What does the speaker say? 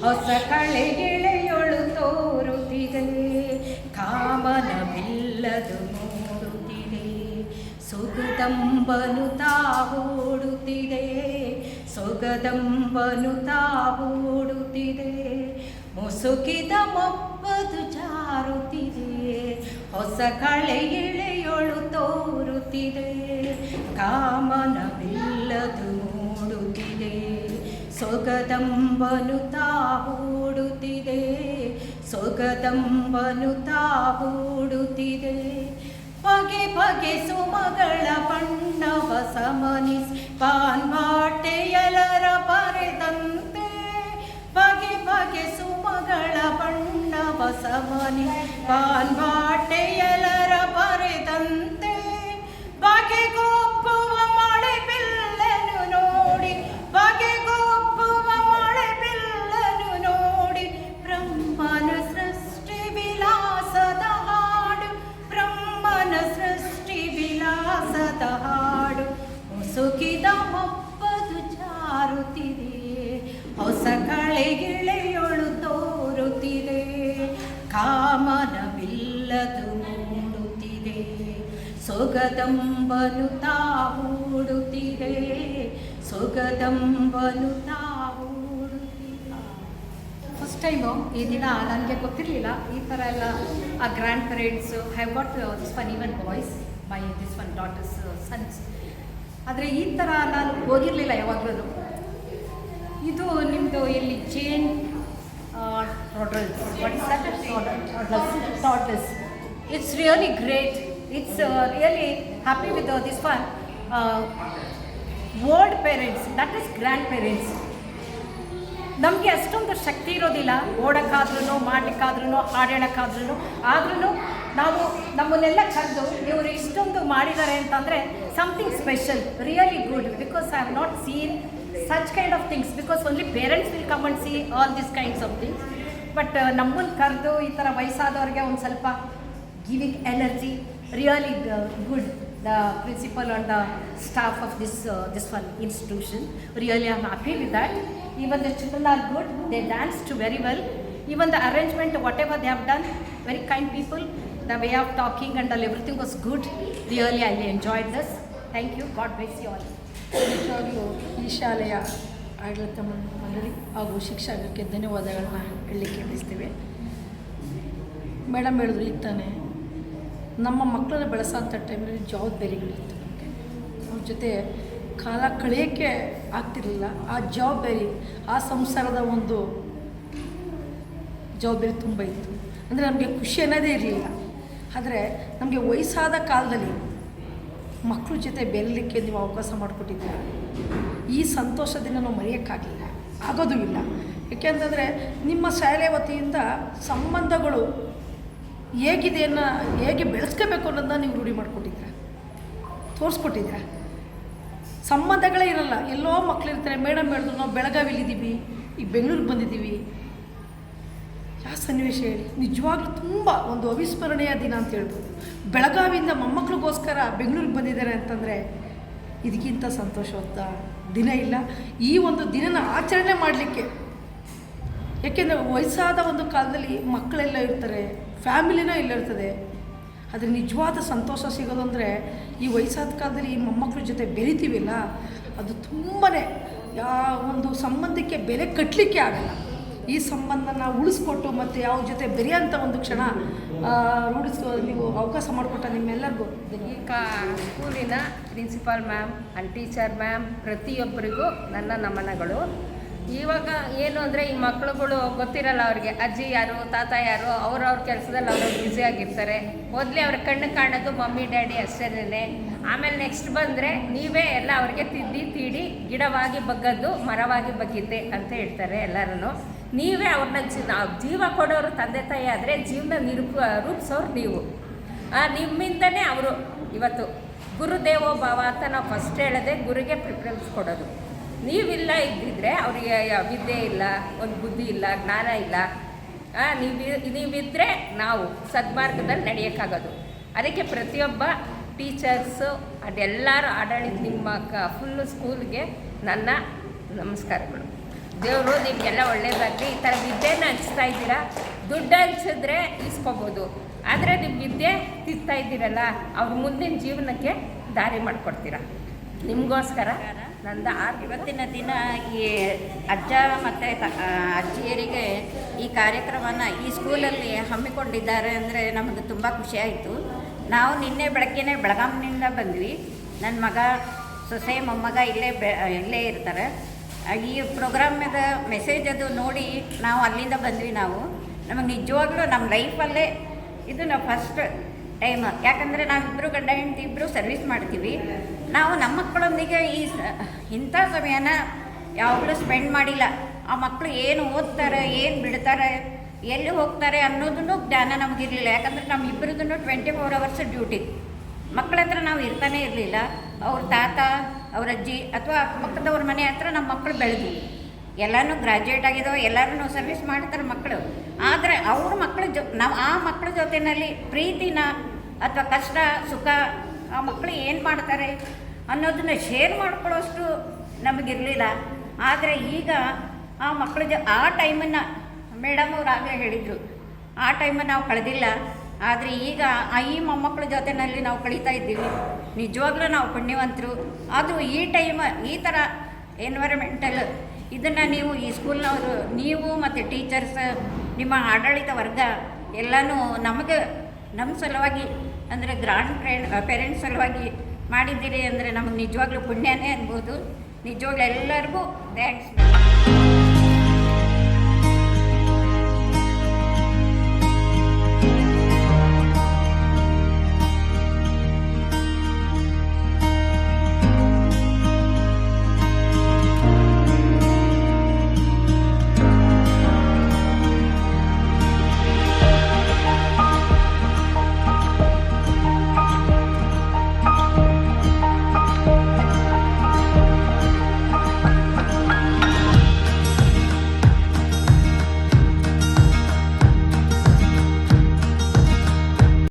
ಹೊಸ ಕಳೆಗಿಳೆಯೊಳು ತೋರುತ್ತಿದೆ, ಕಾಮನವಿಲ್ಲದು ಮೂಡುತ್ತಿದೆ, ಸುಗದಂಬನು ತಾವೋಡುತ್ತಿದೆ, ಸೊಗದಂಬನು ತಾವೋಡುತ್ತಿದೆ, ಮುಸುಕಿದ ಮೊಪ್ಪದು ಜಾರುತ್ತಿದೆ, ಹೊಸ ಕಳೆಗಿಳೆಯೊಳು ತೋರುತ್ತಿದೆ, ಕಾಮನವಿಲ್ಲದು ಮೂಡುತ್ತಿದೆ, ಸೊಗದಂಬನು ತಾವೋಡುತ್ತಿದೆ, ಸೊಗದಂಬನು ತಾವೋಡುತ್ತಿದೆ, ಬಗೆ ಬಗೆ ಸುಮಗಳ ಬಣ್ಣವ ಸಮನಿಸಿ ಪಾನ್ವಾಟೆಯಲರ ಬರೆದಂತೆ, ಬಗೆ ಬಗೆ ಸುಮಗಳ ಬಣ್ಣವ ಸಮನಿಸಿ ಪಾನ್ವಾಟೆಯಲರ ಬರೆದಂತೆ, ಬಗೆಗೊಪ್ಪುವ ಮಳೆ ಬಿಲ್ಲನು ನೋಡಿ, ಬಗೆಗೊಪ್ಪುವ ಮಳೆ ಬಿಲ್ಲನು ನೋಡಿ, ಬ್ರಹ್ಮನ ಸೃಷ್ಟಿ ವಿಲಾಸದ ಹಾಡು, ಬ್ರಹ್ಮನ ಸೃಷ್ಟಿ ವಿಲಾಸದ ಹಾಡು, ಮುಸುಕಿದ ಮೊಪ್ಪದು ಜಾರುತ್ತಿದೆ, ಹೊಸ ಕಳೆಗಿಳೆಯೊಳು ತೋರುತ್ತಿದೆ, ಕಾಮನವಿಲ್ಲದು ಮೂಡುತ್ತಿದೆ, ಸೊಗದಂಬನು ತಾವೋಡುತ್ತಿದೆ, ಸೊಗದಂಬನು ತಾವೋಡುತ್ತಿದೆ. ಫಸ್ಟ್ ಟೈಮು ಈ ದಿನ ನನಗೆ ಗೊತ್ತಿರಲಿಲ್ಲ ಈ ಥರ ಎಲ್ಲ ಆ grand parents have got this fun even boys by this one daughters sons. ಆದರೆ ಈ ಥರ ನಾನು ಹೋಗಿರಲಿಲ್ಲ ಯಾವಾಗಲೂ. ಇದು ನಿಮ್ಮದು ಇಲ್ಲಿ ಜೇನ್ totals, what is that? Totals. It's really great. It's really happy with this one. Old parents, that is grand parents. ನಮಗೆ ಅಷ್ಟೊಂದು ಶಕ್ತಿ ಇರೋದಿಲ್ಲ ಓಡೋಕ್ಕಾದ್ರೂ, ಮಾಡಲಿಕ್ಕಾದ್ರೂ, ಹಾಡು ಹೇಳೋಕ್ಕಾದ್ರೂ. ಆದ್ರೂ ನಾವು ನಮ್ಮನ್ನೆಲ್ಲ ಕರೆದು ಇವರು ಇಷ್ಟೊಂದು ಮಾಡಿದ್ದಾರೆ ಅಂತಂದರೆ something special, really good. Because I have not seen such kind of things, because only parents will come and see all these kinds of things. But ನಮ್ಮನ್ನು ಕರೆದು ಈ ಥರ ವಯಸ್ಸಾದವ್ರಿಗೆ ಒಂದು ಸ್ವಲ್ಪ giving energy, really good. The principal and the staff of this one institution, really I'm happy with that. Even the children are good, they danced very well. Even the arrangement, whatever they have done, very kind people. The way of talking and all, everything was good. Really I enjoyed this. Thank you. God bless you all. ನಿಜವಾಗ್ಲೂ ಈ ಶಾಲೆಯ ಆಡಳಿತ ಮಂಡಳಿ ಹಾಗೂ ಶಿಕ್ಷಕರಿಗೆ ಧನ್ಯವಾದಗಳನ್ನ ಹೇಳಲಿಕ್ಕೆ ಬಯಸ್ತೀವಿ. Madam ಹೇಳಿದ್ರು ಈಗ ತಾನೇ, ನಮ್ಮ ಮಕ್ಕಳನ್ನ ಬೆಳೆಸೋಂಥ ಟೈಮಲ್ಲಿ ಜವಾಬ್ದಾರಿಗಳಿತ್ತು ನಮಗೆ. ಅವ್ರ ಜೊತೆ ಕಾಲ ಕಳೆಯೋಕ್ಕೆ ಆಗ್ತಿರಲಿಲ್ಲ. ಆ ಜವಾಬ್ದಾರಿ, ಆ ಸಂಸಾರದ ಒಂದು ಜವಾಬ್ದಾರಿ ತುಂಬ ಇತ್ತು. ಅಂದರೆ ನಮಗೆ ಖುಷಿ ಅನ್ನೋದೇ ಇರಲಿಲ್ಲ. ಆದರೆ ನಮಗೆ ವಯಸ್ಸಾದ ಕಾಲದಲ್ಲಿ ಮಕ್ಕಳ ಜೊತೆ ಬೆರಲಿಕ್ಕೆ ನೀವು ಅವಕಾಶ ಮಾಡಿಕೊಟ್ಟಿದ್ದೀರ. ಈ ಸಂತೋಷದಿಂದ ನಾವು ಮರೆಯೋಕ್ಕಾಗಲಿಲ್ಲ, ಆಗೋದೂ ಇಲ್ಲ. ಏಕೆಂತಂದರೆ ನಿಮ್ಮ ಶಾಲೆ ವತಿಯಿಂದ ಸಂಬಂಧಗಳು ಹೇಗಿದೆಯನ್ನು ಹೇಗೆ ಬೆಳೆಸ್ಕೋಬೇಕು ಅನ್ನೋದನ್ನ ನೀವು ರೂಢಿ ಮಾಡಿಕೊಟ್ಟಿದ್ದೀರ, ತೋರಿಸ್ಕೊಟ್ಟಿದ್ದೀರ. ಸಂಬಂಧಗಳೇ ಇರಲ್ಲ, ಎಲ್ಲೋ ಮಕ್ಕಳಿರ್ತಾರೆ. ಮೇಡಮ್ ಹೇಳಿದ್ರು ನಾವು ಬೆಳಗಾವಿಲಿದ್ದೀವಿ, ಈಗ ಬೆಂಗಳೂರಿಗೆ ಬಂದಿದ್ದೀವಿ. ಯಾವ ಸನ್ನಿವೇಶ ಹೇಳಿ, ನಿಜವಾಗ್ಲೂ ತುಂಬ ಒಂದು ಅವಿಸ್ಮರಣೀಯ ದಿನ ಅಂತ ಹೇಳ್ಬೋದು. ಬೆಳಗಾವಿಯಿಂದ ಮೊಮ್ಮಕ್ಕಳಿಗೋಸ್ಕರ ಬೆಂಗಳೂರಿಗೆ ಬಂದಿದ್ದಾರೆ ಅಂತಂದರೆ ಇದಕ್ಕಿಂತ ಸಂತೋಷವಾದ ದಿನ ಇಲ್ಲ. ಈ ಒಂದು ದಿನನ ಆಚರಣೆ ಮಾಡಲಿಕ್ಕೆ, ಯಾಕೆಂದರೆ ವಯಸ್ಸಾದ ಒಂದು ಕಾಲದಲ್ಲಿ ಮಕ್ಕಳೆಲ್ಲ ಇರ್ತಾರೆ, ಫ್ಯಾಮಿಲಿನೂ ಇಲ್ಲಿರ್ತದೆ. ಆದರೆ ನಿಜವಾದ ಸಂತೋಷ ಸಿಗೋದು ಅಂದರೆ ಈ ವಯಸ್ಸಾದ ಕಾಲದಲ್ಲಿ ಈ ಮೊಮ್ಮಕ್ಕಳ ಜೊತೆ ಬೆರಿತೀವಿಲ್ಲ, ಅದು ತುಂಬಾ ಒಂದು ಸಂಬಂಧಕ್ಕೆ ಬೆಲೆ ಕಟ್ಟಲಿಕ್ಕೆ ಆಗಲ್ಲ. ಈ ಸಂಬಂಧನ ಉಳಿಸ್ಕೊಟ್ಟು ಮತ್ತು ಯಾವ ಜೊತೆ ಬೆರೆಯೋಂಥ ಒಂದು ಕ್ಷಣ ರೂಢಿಸೋ ನೀವು ಅವಕಾಶ ಮಾಡಿಕೊಟ್ಟ ನಿಮ್ಮೆಲ್ಲರಿಗೂ. ಈ ಸ್ಕೂಲಿನ principal ma'am and teacher ma'am ಪ್ರತಿಯೊಬ್ಬರಿಗೂ ನನ್ನ ನಮನಗಳು. ಇವಾಗ ಏನು ಅಂದರೆ ಈ ಮಕ್ಕಳುಗಳು ಗೊತ್ತಿರಲ್ಲ ಅವ್ರಿಗೆ, ಅಜ್ಜಿ ಯಾರು ತಾತ ಯಾರು, ಅವ್ರವ್ರ ಕೆಲಸದಲ್ಲಿ ಅವರು ಬ್ಯುಸಿಯಾಗಿರ್ತಾರೆ. ಮೊದಲೇ ಅವ್ರ ಕಣ್ಣು ಕಾಣೋದು ಮಮ್ಮಿ ಡ್ಯಾಡಿ ಅಷ್ಟೇನೆ. ಆಮೇಲೆ ನೆಕ್ಸ್ಟ್ ಬಂದರೆ ನೀವೇ ಎಲ್ಲ ಅವ್ರಿಗೆ ತಿದ್ದಿ ತೀಡಿ ಗಿಡವಾಗಿ ಬಗ್ಗದ್ದು ಮರವಾಗಿ ಬಗ್ಗಿದ್ದೆ ಅಂತ ಹೇಳ್ತಾರೆ ಎಲ್ಲರೂ. ನೀವೇ ಅವ್ರನ್ನ ಜೀವ ಕೊಡೋರು ತಂದೆ ತಾಯಿ ಆದರೆ ಜೀವನ ರೂಪಿಸೋರು ನೀವು. ನಿಮ್ಮಿಂದನೇ ಅವರು ಇವತ್ತು ಗುರುದೇವೋ ಭಾವ ಅಂತ ನಾವು ಫಸ್ಟ್ ಹೇಳೋದೆ, ಗುರಿಗೆ ಪ್ರಿಫರೆನ್ಸ್ ಕೊಡೋದು. ನೀವಿಲ್ಲ ಇದ್ದಿದ್ರೆ ಅವರಿಗೆ ವಿದ್ಯೆ ಇಲ್ಲ, ಒಂದು ಬುದ್ಧಿ ಇಲ್ಲ, ಜ್ಞಾನ ಇಲ್ಲ. ನೀವಿದ್ದರೆ ನಾವು ಸದ್ಮಾರ್ಗದಲ್ಲಿ ನಡೆಯೋಕ್ಕಾಗೋದು. ಅದಕ್ಕೆ ಪ್ರತಿಯೊಬ್ಬ ಟೀಚರ್ಸು ಅದೆಲ್ಲರೂ ಆಡಳಿತ ನಿಮ್ಮ ಫುಲ್ಲು ಸ್ಕೂಲ್ಗೆ ನನ್ನ ನಮಸ್ಕಾರಗಳು. ದೇವರು ನಿಮಗೆಲ್ಲ ಒಳ್ಳೇದಾಗಲಿ. ಈ ಥರ ವಿದ್ಯೆನ ಹಂಚ್ತಾ ಇದ್ದೀರಾ, ದುಡ್ಡು ಹಂಚಿದ್ರೆ ಇಸ್ಕೋಬೋದು, ಆದರೆ ನಿಮ್ಮ ವಿದ್ಯೆ ತಿರ್ತಾ ಇದ್ದೀರಲ್ಲ, ಅವ್ರ ಮುಂದಿನ ಜೀವನಕ್ಕೆ ದಾರಿ ಮಾಡಿಕೊಡ್ತೀರಾ. ನಿಮಗೋಸ್ಕರ ನಂದು ಇವತ್ತಿನ ದಿನ ಈ ಅಜ್ಜ ಮತ್ತು ಅಜ್ಜಿಯರಿಗೆ ಈ ಕಾರ್ಯಕ್ರಮನ ಈ ಸ್ಕೂಲಲ್ಲಿ ಹಮ್ಮಿಕೊಂಡಿದ್ದಾರೆ ಅಂದರೆ ನಮಗೆ ತುಂಬ ಖುಷಿಯಾಯಿತು. ನಾವು ನಿನ್ನೆ ಬೆಳಗ್ಗೆನೇ ಬೆಳಗಾಂನಿಂದ ಬಂದ್ವಿ. ನನ್ನ ಮಗ, ಸೊಸೆ, ಮೊಮ್ಮಗ ಇಲ್ಲೇ ಇರ್ತಾರೆ. ಈ ಪ್ರೋಗ್ರಾಮದ ಮೆಸೇಜ್ ಅದು ನೋಡಿ ನಾವು ಅಲ್ಲಿಂದ ಬಂದ್ವಿ. ನಮಗೆ ನಿಜವಾಗ್ಲೂ ನಮ್ಮ ಲೈಫಲ್ಲೇ ಇದು ನಾವು ಫಸ್ಟ್ ಟೈಮ್. ಯಾಕಂದರೆ ನಾವಿಬ್ಬರು ಗಂಡ ಹೆಂಡತಿ ಇಬ್ಬರು ಸರ್ವಿಸ್ ಮಾಡ್ತೀವಿ. ನಾವು ನಮ್ಮ ಮಕ್ಕಳೊಂದಿಗೆ ಇಂಥ ಸಮಯನ ಯಾವಾಗಲೂ ಸ್ಪೆಂಡ್ ಮಾಡಿಲ್ಲ. ಆ ಮಕ್ಕಳು ಏನು ಓದ್ತಾರೆ, ಏನು ಬಿಡ್ತಾರೆ, ಎಲ್ಲಿ ಹೋಗ್ತಾರೆ ಅನ್ನೋದನ್ನು ಜ್ಞಾನ ನಮಗಿರಲಿಲ್ಲ. ಯಾಕಂದರೆ ನಮ್ಮಿಬ್ಬರದೂ 24 hours ಡ್ಯೂಟಿ. ಮಕ್ಕಳ ಹತ್ರ ನಾವು ಇರ್ತಾನೆ ಇರಲಿಲ್ಲ. ಅವ್ರ ತಾತ, ಅವ್ರ ಅಜ್ಜಿ ಅಥವಾ ಅಕ್ಕಪಕ್ಕದವ್ರ ಮನೆ ಹತ್ರ ನಮ್ಮ ಮಕ್ಕಳು ಬೆಳೆದ್ವಿ. ಎಲ್ಲನೂ ಗ್ರ್ಯಾಜುಯೇಟ್ ಆಗಿದ್ದಾವೆ, ಎಲ್ಲರೂ ಸರ್ವಿಸ್ ಮಾಡ್ತಾರೆ ಮಕ್ಕಳು. ಆದರೆ ಅವ್ರ ನಾವು ಆ ಮಕ್ಕಳ ಜೊತೆಯಲ್ಲಿ ಪ್ರೀತಿನ ಅಥವಾ ಕಷ್ಟ ಸುಖ ಆ ಮಕ್ಕಳು ಏನು ಮಾಡ್ತಾರೆ ಅನ್ನೋದನ್ನ ಶೇರ್ ಮಾಡ್ಕೊಳ್ಳೋಷ್ಟು ನಮಗಿರಲಿಲ್ಲ. ಆದರೆ ಈಗ ಆ ಮಕ್ಕಳ ಆ ಟೈಮನ್ನು ಮೇಡಮ್ ಅವ್ರು ಆಗಲೇ ಹೇಳಿದರು, ಆ ಟೈಮನ್ನು ನಾವು ಕಳೆದಿಲ್ಲ. ಆದರೆ ಈಗ ಈ ಮೊಮ್ಮಕ್ಕಳ ಜೊತೆಯಲ್ಲಿ ನಾವು ಕಳೀತಾ ಇದ್ದೀವಿ. ನಿಜವಾಗ್ಲೂ ನಾವು ಪುಣ್ಯವಂತರು. ಅದು ಈ ಟೈಮ್ ಈ ಥರ ಎನ್ವೈರಮೆಂಟಲ್ ಇದನ್ನು ನೀವು ಈ ಸ್ಕೂಲ್ನವರು, ನೀವು ಮತ್ತು ಟೀಚರ್ಸ್, ನಿಮ್ಮ ಆಡಳಿತ ವರ್ಗ ಎಲ್ಲನೂ ನಮ್ಮ ಸಲುವಾಗಿ ಅಂದರೆ ಗ್ರಾಂಡ್ ಪೇರೆಂಟ್ಸ್ ಸಲುವಾಗಿ ಮಾಡಿದ್ದೀರಿ ಅಂದರೆ ನಮಗೆ ನಿಜವಾಗ್ಲೂ ಪುಣ್ಯನೇ ಅನ್ಬೋದು. ನಿಜವಾಗ್ಲೂ ಎಲ್ಲರಿಗೂ ಥ್ಯಾಂಕ್ಸ್.